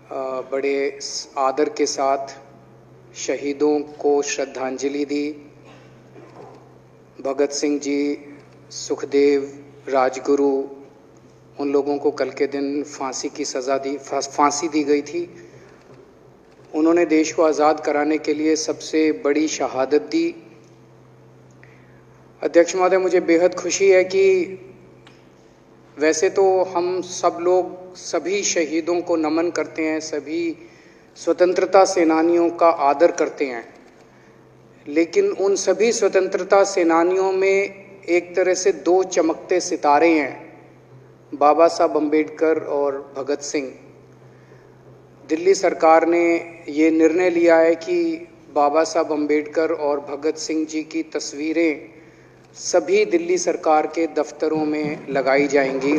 बड़े आदर के साथ शहीदों को श्रद्धांजलि दी। भगत सिंह जी, सुखदेव, राजगुरु, उन लोगों को कल के दिन फांसी दी गई थी। उन्होंने देश को आज़ाद कराने के लिए सबसे बड़ी शहादत दी। अध्यक्ष महोदय, मुझे बेहद खुशी है कि वैसे तो हम सब लोग सभी शहीदों को नमन करते हैं, सभी स्वतंत्रता सेनानियों का आदर करते हैं, लेकिन उन सभी स्वतंत्रता सेनानियों में एक तरह से दो चमकते सितारे हैं, बाबा साहब अम्बेडकर और भगत सिंह। दिल्ली सरकार ने ये निर्णय लिया है कि बाबा साहब अम्बेडकर और भगत सिंह जी की तस्वीरें सभी दिल्ली सरकार के दफ्तरों में लगाई जाएंगी।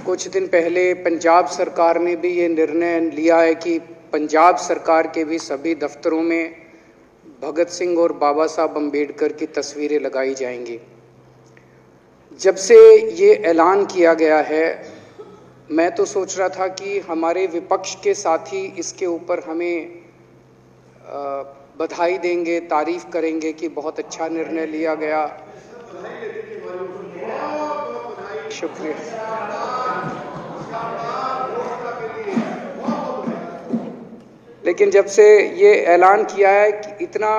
कुछ दिन पहले पंजाब सरकार ने भी ये निर्णय लिया है कि पंजाब सरकार के भी सभी दफ्तरों में भगत सिंह और बाबा साहब अम्बेडकर की तस्वीरें लगाई जाएंगी। जब से ये ऐलान किया गया है, मैं तो सोच रहा था कि हमारे विपक्ष के साथी इसके ऊपर हमें बधाई देंगे, तारीफ करेंगे कि बहुत अच्छा निर्णय लिया गया। शुक्रिया। लेकिन जब से ये ऐलान किया है कि इतना,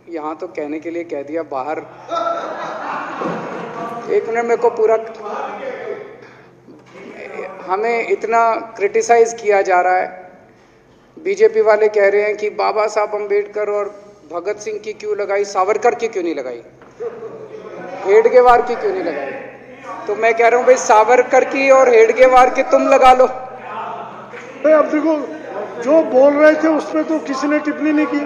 यहाँ तो कहने के लिए कह दिया, बाहर एक मिनट मेरे को पूरा, हमें इतना क्रिटिसाइज किया जा रहा है। बीजेपी वाले कह रहे हैं कि बाबा साहब अम्बेडकर और भगत सिंह की क्यों लगाई, सावरकर की क्यों नहीं लगाई, हेडगेवार की क्यों नहीं लगाई। तो मैं कह रहा हूं भाई, सावरकर की और हेडगेवार की तुम लगा लो। अब देखो, जो बोल रहे थे उसमें तो किसी ने टिप्पणी नहीं की।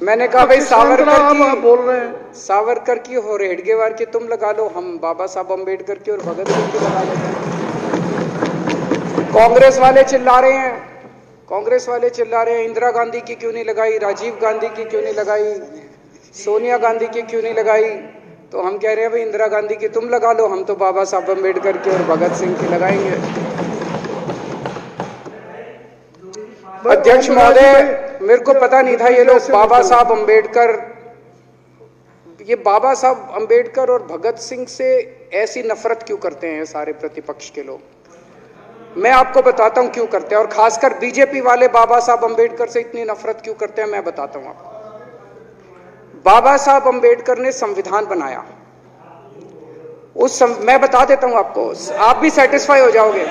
मैंने कहा भाई सावरकर की बोल रहे हैं, सावरकर की और हेडगेवार की तुम लगा लो, हम बाबा साहब अम्बेडकर की और भगत सिंह की लगा लेते हैं। कांग्रेस वाले चिल्ला रहे हैं, इंदिरा गांधी की क्यों नहीं लगाई, राजीव गांधी की क्यों नहीं लगाई, सोनिया गांधी की क्यों नहीं लगाई। तो हम कह रहे हैं भाई इंदिरा गांधी की तुम लगा लो, हम तो बाबा साहब अम्बेडकर की और भगत सिंह की लगाएंगे। अध्यक्ष महोदय, मेरे को पता नहीं था ये लोग बाबा साहब अम्बेडकर और भगत सिंह से ऐसी नफरत क्यों करते हैं सारे प्रतिपक्ष के लोग। मैं आपको बताता हूं क्यों करते हैं, और खासकर बीजेपी वाले बाबा साहब अम्बेडकर से इतनी नफरत क्यों करते हैं, मैं बताता हूं आपको। बाबा साहब अम्बेडकर ने संविधान बनाया, मैं बता देता हूं आपको, आप भी सेटिस्फाई हो जाओगे।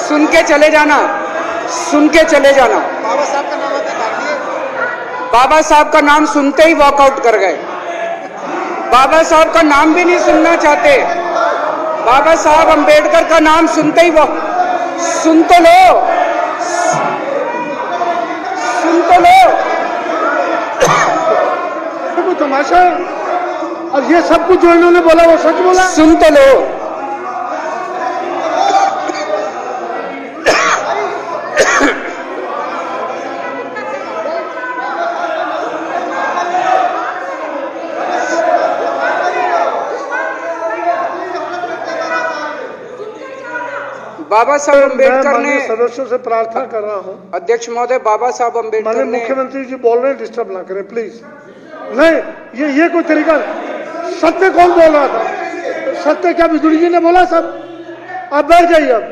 सुन के चले जाना। बाबा साहब का नाम सुनते ही वॉकआउट कर गए। बाबा साहब का नाम भी नहीं सुनना चाहते। बाबा साहब अम्बेडकर का नाम सुनते ही सुन तो लो। तमाशा, और ये सब कुछ जो इन्होंने बोला वो सच बोला। सुन तो लो। बाबा साहब अम्बेडकर ने, सदस्यों से प्रार्थना कर रहा हूं, अध्यक्ष महोदय, बाबा साहब अम्बेडकर ने, मुख्यमंत्री जी बोल रहे हैं, डिस्टर्ब ना करें प्लीज। नहीं, ये कोई तरीका। सत्य कौन बोल रहा था? सत्य क्या बिजुली जी ने बोला? सब आप बैठ जाइए। अब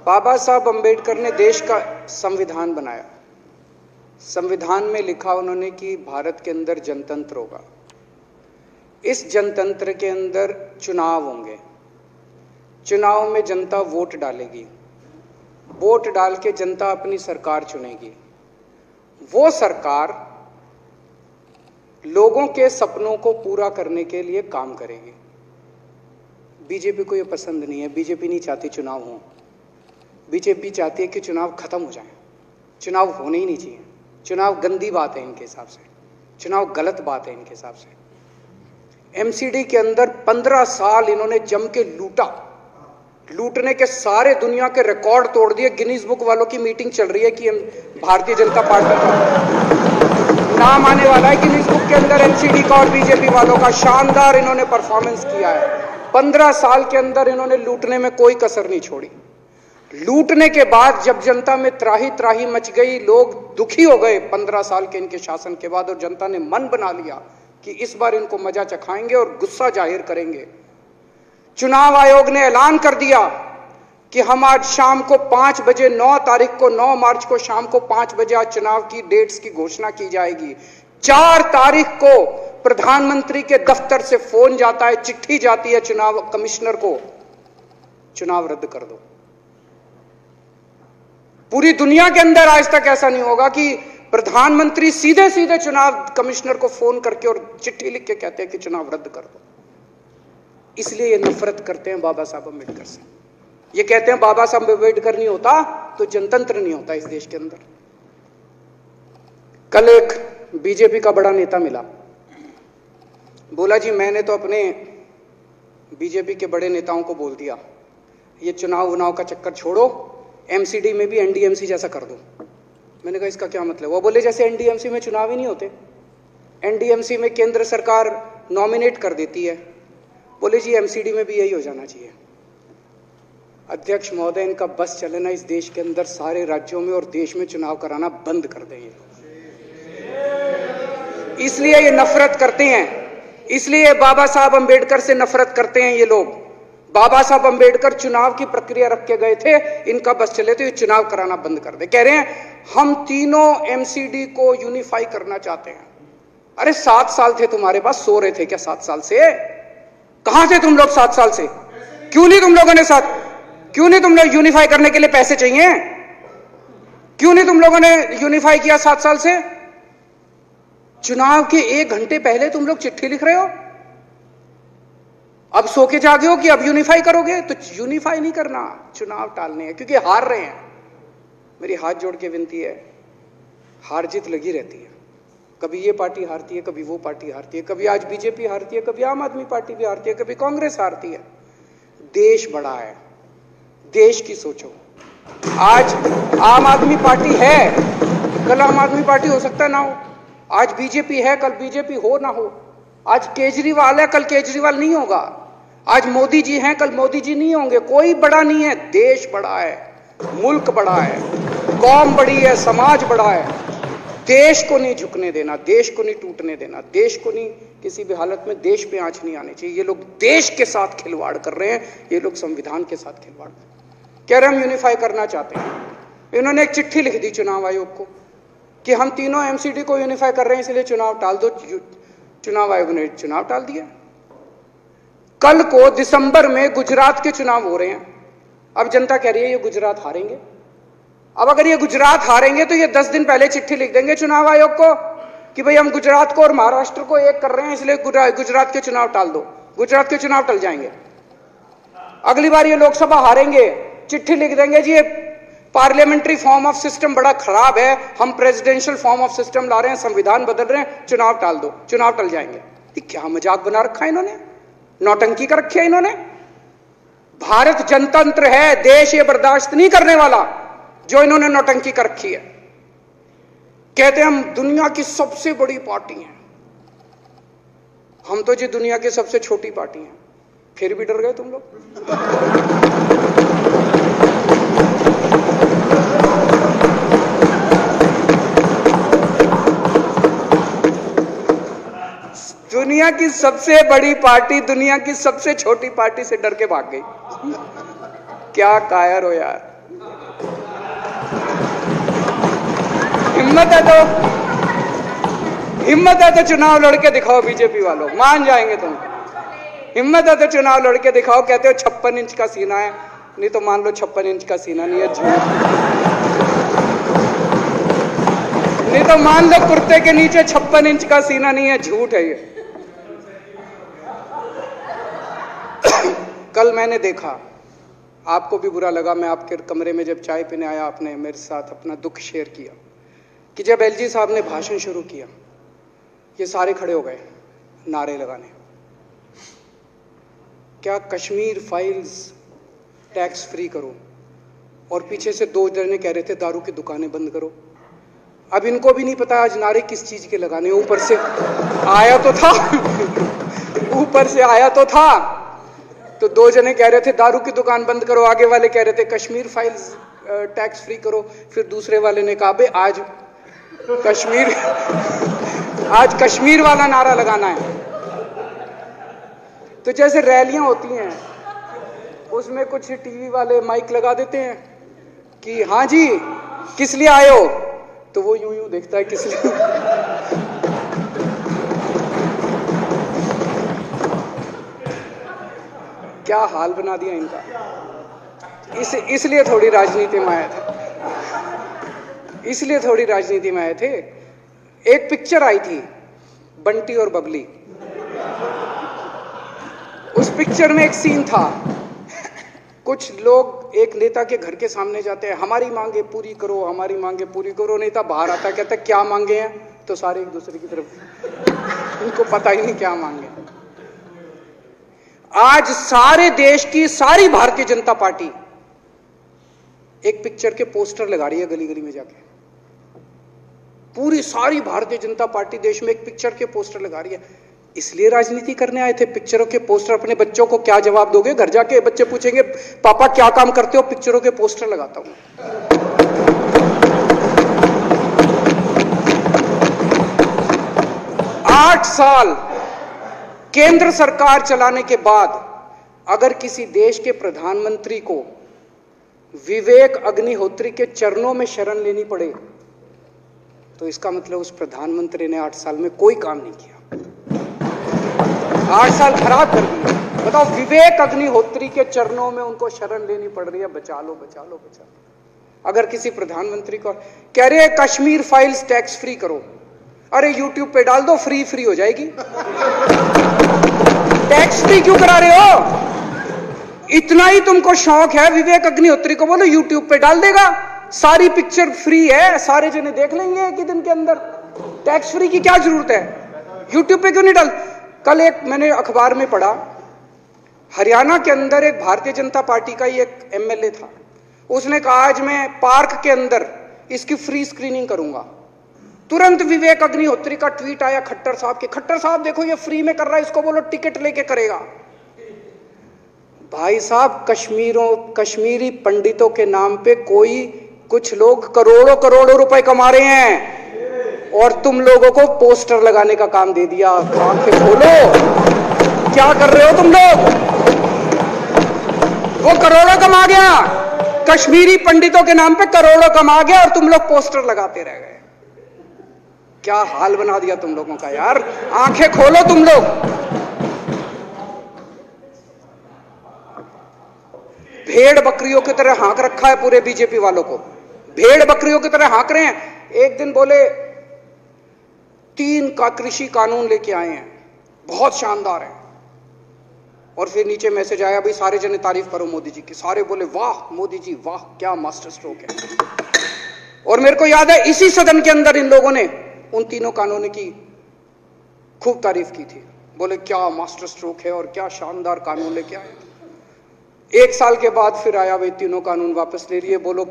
बाबा साहब अम्बेडकर ने देश का संविधान बनाया। संविधान में लिखा उन्होंने कि भारत के अंदर जनतंत्र होगा। इस जनतंत्र के अंदर चुनाव होंगे। चुनाव में जनता वोट डालेगी। वोट डाल के जनता अपनी सरकार चुनेगी। वो सरकार लोगों के सपनों को पूरा करने के लिए काम करेगी। बीजेपी को ये पसंद नहीं है। बीजेपी नहीं चाहती चुनाव हो। बीजेपी चाहती है कि चुनाव खत्म हो जाए। चुनाव होने ही नहीं चाहिए। चुनाव गंदी बात है इनके हिसाब से। चुनाव गलत बात है इनके हिसाब से। एमसीडी के अंदर 15 साल इन्होंने जम के लूटने के सारे दुनिया के रिकॉर्ड तोड़ दिए। गिनीज बुक वालों की मीटिंग चल रही है कि भारतीय जनता पार्टी का नाम आने वाला है गिनीज बुक के अंदर, एनसीडी का और बीजेपी वालों का। शानदार इन्होंने परफॉर्मेंस किया है। 15 साल के अंदर इन्होंने लूटने में कोई कसर नहीं छोड़ी। लूटने के बाद जब जनता में त्राही त्राही मच गई, लोग दुखी हो गए 15 साल के इनके शासन के बाद, और जनता ने मन बना लिया कि इस बार इनको मजा चखाएंगे और गुस्सा जाहिर करेंगे। चुनाव आयोग ने ऐलान कर दिया कि हम आज शाम को 5 बजे 9 तारीख को 9 मार्च को शाम को 5 बजे आज चुनाव की डेट्स की घोषणा की जाएगी। 4 तारीख को प्रधानमंत्री के दफ्तर से फोन जाता है, चिट्ठी जाती है चुनाव कमिश्नर को, चुनाव रद्द कर दो। पूरी दुनिया के अंदर आज तक ऐसा नहीं होगा कि प्रधानमंत्री सीधे सीधे चुनाव कमिश्नर को फोन करके और चिट्ठी लिख के कहते हैं कि चुनाव रद्द कर दो। इसलिए ये नफरत करते हैं बाबा साहब अम्बेडकर से। ये कहते हैं बाबा साहब अम्बेडकर नहीं होता तो जनतंत्र नहीं होता इस देश के अंदर। कल एक बीजेपी का बड़ा नेता मिला, बोला जी मैंने तो अपने बीजेपी के बड़े नेताओं को बोल दिया ये चुनाव का चक्कर छोड़ो, एमसीडी में भी एनडीएमसी जैसा कर दो। मैंने कहा इसका क्या मतलब? वो बोले जैसे एनडीएमसी में चुनाव ही नहीं होते, एनडीएमसी में केंद्र सरकार नॉमिनेट कर देती है। बोले जी एमसीडी में भी यही हो जाना चाहिए। अध्यक्ष महोदय, इनका बस चले ना इस देश के अंदर सारे राज्यों में और देश में चुनाव कराना बंद कर दें ये। इसलिए ये नफरत करते हैं, इसलिए बाबा साहब अंबेडकर से नफरत करते हैं ये लोग। बाबा साहब अंबेडकर चुनाव की प्रक्रिया रख के गए थे, इनका बस चले तो ये चुनाव कराना बंद कर दे। कह रहे हैं हम तीनों एमसीडी को यूनिफाई करना चाहते हैं। अरे 7 साल थे तुम्हारे पास, सो रहे थे क्या 7 साल से? कहां थे तुम लोग 7 साल से? क्यों नहीं तुम लोगों ने क्यों नहीं तुम लोग यूनिफाई करने के लिए पैसे चाहिए? क्यों नहीं तुम लोगों ने यूनिफाई किया 7 साल से? चुनाव के 1 घंटे पहले तुम लोग चिट्ठी लिख रहे हो, अब सो के जागे हो कि अब यूनिफाई करोगे। तो यूनिफाई नहीं करना, चुनाव टालने हैं क्योंकि हार रहे हैं। मेरी हाथ जोड़ के विनती है, हार जीत लगी रहती है, कभी ये पार्टी हारती है, कभी वो पार्टी हारती है, कभी आज बीजेपी हारती है, कभी आम आदमी पार्टी भी हारती है, कभी कांग्रेस हारती है। देश बड़ा है, देश की सोचो। आज आम आदमी पार्टी है, कल आम आदमी पार्टी हो सकता है ना हो। आज बीजेपी है, कल बीजेपी हो ना हो। आज केजरीवाल है, कल केजरीवाल नहीं होगा। आज मोदी जी हैं, कल मोदी जी नहीं होंगे। कोई बड़ा नहीं है, देश बड़ा है, मुल्क बड़ा है, कौम बड़ी है, समाज बड़ा है। देश को नहीं झुकने देना, देश को नहीं टूटने देना, देश को नहीं किसी भी हालत में देश पे आंच नहीं आनी चाहिए। ये लोग देश के साथ खिलवाड़ कर रहे हैं, ये लोग संविधान के साथ खिलवाड़ कह रहे हैं। हम यूनिफाई करना चाहते हैं। इन्होंने एक चिट्ठी लिख दी चुनाव आयोग को कि हम तीनों एमसीडी को यूनिफाई कर रहे हैं, इसलिए चुनाव टाल दो। चुनाव आयोग ने चुनाव टाल दिया। कल को दिसंबर में गुजरात के चुनाव हो रहे हैं। अब जनता कह रही है ये गुजरात हारेंगे। अब अगर ये गुजरात हारेंगे तो ये 10 दिन पहले चिट्ठी लिख देंगे चुनाव आयोग को कि भाई हम गुजरात को और महाराष्ट्र को एक कर रहे हैं, इसलिए गुजरात के चुनाव टाल दो। गुजरात के चुनाव टल जाएंगे। अगली बार ये लोकसभा हारेंगे, चिट्ठी लिख देंगे जी ये पार्लियामेंट्री फॉर्म ऑफ सिस्टम बड़ा खराब है, हम प्रेसिडेंशियल फॉर्म ऑफ सिस्टम ला रहे हैं, संविधान बदल रहे हैं, चुनाव टाल दो। चुनाव टल जाएंगे। ये क्या मजाक बना रखा है इन्होंने, नौटंकी कर रखी है इन्होंने। भारत जनतंत्र है, देश ये बर्दाश्त नहीं करने वाला जो इन्होंने नौटंकी कर रखी है। कहते हैं हम दुनिया की सबसे बड़ी पार्टी हैं, हम तो जी दुनिया की सबसे छोटी पार्टी हैं। फिर भी डर गए तुम लोग। दुनिया की सबसे बड़ी पार्टी दुनिया की सबसे छोटी पार्टी से डर के भाग गई। क्या कायर हो यार। हिम्मत है तो चुनाव लड़के दिखाओ बीजेपी वालों, मान जाएंगे तुम। हिम्मत है तो चुनाव लड़के दिखाओ। कहते हो 56 इंच का सीना है, नहीं तो मान लो 56 इंच का सीना नहीं है, झूठ। नहीं तो मान लो कुर्ते के नीचे 56 इंच का सीना नहीं है, झूठ है ये। कल मैंने देखा, आपको भी बुरा लगा, मैं आपके कमरे में जब चाय पीने आया, आपने मेरे साथ अपना दुख शेयर किया कि जब एलजी साहब ने भाषण शुरू किया, ये सारे खड़े हो गए नारे लगाने। क्या कश्मीर फाइल्स टैक्स फ्री करो, और पीछे से 2 जने कह रहे थे दारू की दुकानें बंद करो। अब इनको भी नहीं पता आज नारे किस चीज के लगाने, ऊपर से आया तो था ऊपर से आया तो था। तो 2 जने कह रहे थे दारू की दुकान बंद करो, आगे वाले कह रहे थे कश्मीर फाइल्स टैक्स फ्री करो, फिर दूसरे वाले ने कहा आज कश्मीर वाला नारा लगाना है। तो जैसे रैलियां होती हैं उसमें कुछ टीवी वाले माइक लगा देते हैं कि हाँ जी किस लिए आए हो, तो वो यूं यूं देखता है किस लिए। क्या हाल बना दिया इनका। इसलिए थोड़ी राजनीति में आए थे, इसलिए थोड़ी राजनीति में आए थे। एक पिक्चर आई थी बंटी और बबली, उस पिक्चर में एक सीन था, कुछ लोग एक नेता के घर के सामने जाते हैं, हमारी मांगे पूरी करो, हमारी मांगे पूरी करो। नेता बाहर आता कहता है क्या मांगे हैं, तो सारे एक दूसरे की तरफ, उनको पता ही नहीं क्या मांगे। आज सारे देश की सारी भारतीय जनता पार्टी एक पिक्चर के पोस्टर लगा रही है गली गली में जाके। पूरी सारी भारतीय जनता पार्टी देश में एक पिक्चर के पोस्टर लगा रही है। इसलिए राजनीति करने आए थे, पिक्चरों के पोस्टर। अपने बच्चों को क्या जवाब दोगे? घर जाके बच्चे पूछेंगे पापा क्या काम करते हो? पिक्चरों के पोस्टर लगाता हूं। 8 साल केंद्र सरकार चलाने के बाद अगर किसी देश के प्रधानमंत्री को विवेक अग्निहोत्री के चरणों में शरण लेनी पड़े तो इसका मतलब उस प्रधानमंत्री ने 8 साल में कोई काम नहीं किया। 8 साल खराब कर दिए। बताओ, विवेक अग्निहोत्री के चरणों में उनको शरण लेनी पड़ रही है, बचा लो बचा लो बचा लो। अगर किसी प्रधानमंत्री को कह रहे हैं कश्मीर फाइल्स टैक्स फ्री करो, अरे यूट्यूब पे डाल दो, फ्री हो जाएगी। टैक्स फ्री क्यों करा रहे हो? इतना ही तुमको शौक है, विवेक अग्निहोत्री को बोलो यूट्यूब पे डाल देगा, सारी पिक्चर फ्री है, सारे जने देख लेंगे एक ही दिन के अंदर। टैक्स फ्री की क्या जरूरत है? यूट्यूब पे क्यों नहीं डाल? कल एक मैंने अखबार में पढ़ा, हरियाणा के अंदर एक भारतीय जनता पार्टी का ही एक एमएलए था, उसने कहा आज मैं पार्क के अंदर इसकी फ्री स्क्रीनिंग करूंगा। तुरंत विवेक अग्निहोत्री का ट्वीट आया खट्टर साहब के, खट्टर साहब देखो ये फ्री में कर रहा है, इसको बोलो टिकट लेके करेगा। भाई साहब, कश्मीरी पंडितों के नाम पे कुछ लोग करोड़ों रुपए कमा रहे हैं और तुम लोगों को पोस्टर लगाने का काम दे दिया। आंखें खोलो, क्या कर रहे हो तुम लोग? वो करोड़ों कमा गया, कश्मीरी पंडितों के नाम पे करोड़ों कमा गया और तुम लोग पोस्टर लगाते रह गए। क्या हाल बना दिया तुम लोगों का यार। आंखें खोलो तुम लोग। भेड़ बकरियों की तरह हाँक रखा है पूरे बीजेपी वालों को, भेड़ बकरियों की तरह हाँक रहे हैं। एक दिन बोले 3 का कृषि कानून लेके आए हैं, बहुत शानदार है, और फिर नीचे मैसेज आया भाई सारे जने तारीफ करो मोदी जी की। सारे बोले वाह मोदी जी वाह, क्या मास्टर स्ट्रोक है। और मेरे को याद है इसी सदन के अंदर इन लोगों ने उन 3 कानूनों की खूब तारीफ की थी, बोले क्या मास्टर स्ट्रोक है और क्या शानदार कानून लेके आए। 1 साल के बाद फिर आया भाई 3 कानून वापस ले लिए, बोलो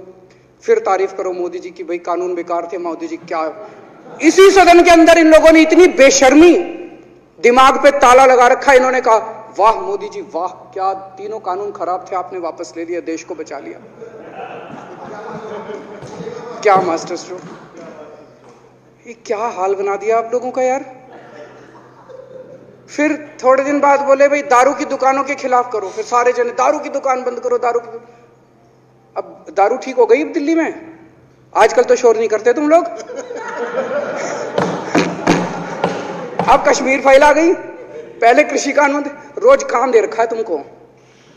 फिर तारीफ करो मोदी जी की, भाई कानून बेकार थे मोदी जी। क्या इसी सदन के अंदर इन लोगों ने इतनी बेशर्मी, दिमाग पे ताला लगा रखा, इन्होंने कहा वाह मोदी जी वाह, क्या 3 कानून खराब थे आपने वापस ले लिया, देश को बचा लिया। क्या मास्टर स्ट्रोक, ये क्या हाल बना दिया आप लोगों का यार। फिर थोड़े दिन बाद बोले भाई दारू की दुकानों के खिलाफ करो, फिर सारे जने दारू की दुकान बंद करो, दारू की। अब दारू ठीक हो गई दिल्ली में, आजकल तो शोर नहीं करते तुम लोग। अब कश्मीर फाइल आ गई, पहले कृषि कानून, रोज काम दे रखा है तुमको,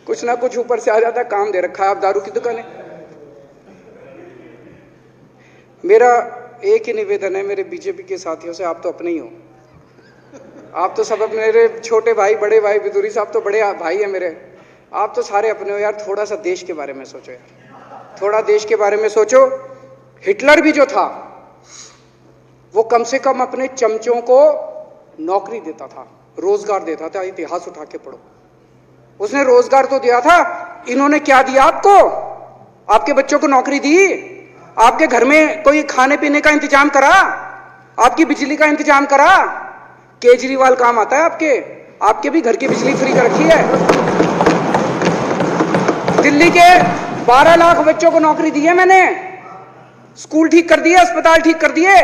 कुछ ना कुछ ऊपर से आ जाता है, काम दे रखा है। अब दारू की दुकानें। मेरा एक ही निवेदन है मेरे बीजेपी के साथियों से, आप तो अपने ही हो, आप तो सब अपने, मेरे छोटे भाई बड़े भाई बिदुरी साहब तो बड़े भाई है मेरे, आप तो सारे अपने हो यार। थोड़ा सा देश के बारे में सोचो यार, थोड़ा देश के बारे में सोचो। हिटलर भी जो था वो कम से कम अपने चमचों को नौकरी देता था, रोजगार देता था। इतिहास उठा के पढ़ो, उसने रोजगार तो दिया था, इन्होंने क्या दिया आपको? आपके बच्चों को नौकरी दी? आपके घर में कोई खाने पीने का इंतजाम करा? आपकी बिजली का इंतजाम करा? केजरीवाल काम आता है आपके भी घर की बिजली फ्री कर रखी है। दिल्ली के 12 लाख बच्चों को नौकरी दी है मैंने, स्कूल ठीक कर दिए, अस्पताल ठीक कर दिए।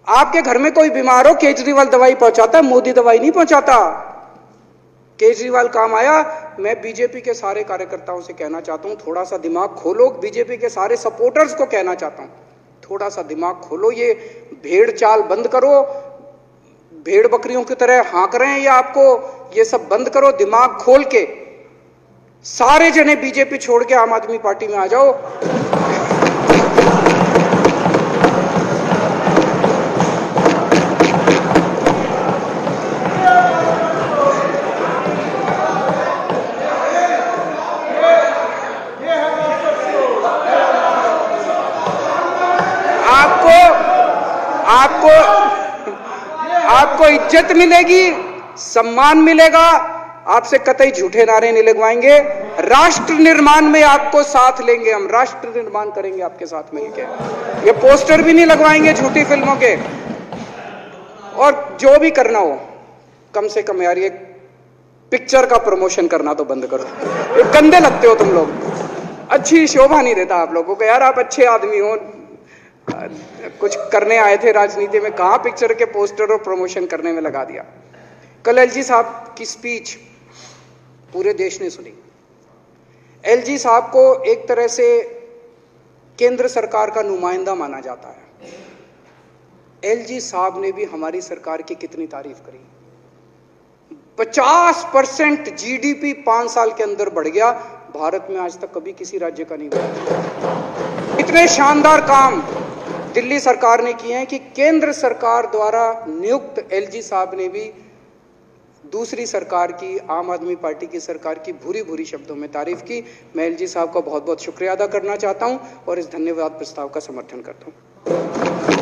आपके घर में कोई बीमार हो, केजरीवाल दवाई पहुंचाता है, मोदी दवाई नहीं पहुंचाता। केजरीवाल काम आया। मैं बीजेपी के सारे कार्यकर्ताओं से कहना चाहता हूं, थोड़ा सा दिमाग खोलो। बीजेपी के सारे सपोर्टर्स को कहना चाहता हूं, थोड़ा सा दिमाग खोलो। ये भेड़ चाल बंद करो, भेड़ बकरियों की तरह हाँक रहे हैं ये आपको, ये सब बंद करो। दिमाग खोल के सारे जने बीजेपी छोड़ के आम आदमी पार्टी में आ जाओ। आपको इज्जत मिलेगी, सम्मान मिलेगा। आपसे कतई झूठे नारे नहीं लगवाएंगे। राष्ट्र निर्माण में आपको साथ लेंगे, हम राष्ट्र निर्माण करेंगे आपके साथ मिलकर। ये पोस्टर भी नहीं लगवाएंगे झूठी फिल्मों के। और जो भी करना हो, कम से कम यार ये पिक्चर का प्रमोशन करना तो बंद करो। ये गंदे लगते हो तुम लोग, अच्छी शोभा नहीं देता आप लोगों को। यार आप अच्छे आदमी हो, कुछ करने आए थे राजनीति में, कहां पिक्चर के पोस्टर और प्रमोशन करने में लगा दिया। कल एलजी साहब की स्पीच पूरे देश ने सुनी। एलजी साहब को एक तरह से केंद्र सरकार का नुमाइंदा माना जाता है। एलजी साहब ने भी हमारी सरकार की कितनी तारीफ करी। 50% जीडीपी 5 साल के अंदर बढ़ गया। भारत में आज तक कभी किसी राज्य का नहीं हुआ। इतने शानदार काम दिल्ली सरकार ने किए हैं कि केंद्र सरकार द्वारा नियुक्त एलजी साहब ने भी दूसरी सरकार की, आम आदमी पार्टी की सरकार की भूरी भूरी शब्दों में तारीफ की। मैं एलजी साहब का बहुत बहुत शुक्रिया अदा करना चाहता हूं और इस धन्यवाद प्रस्ताव का समर्थन करता हूं।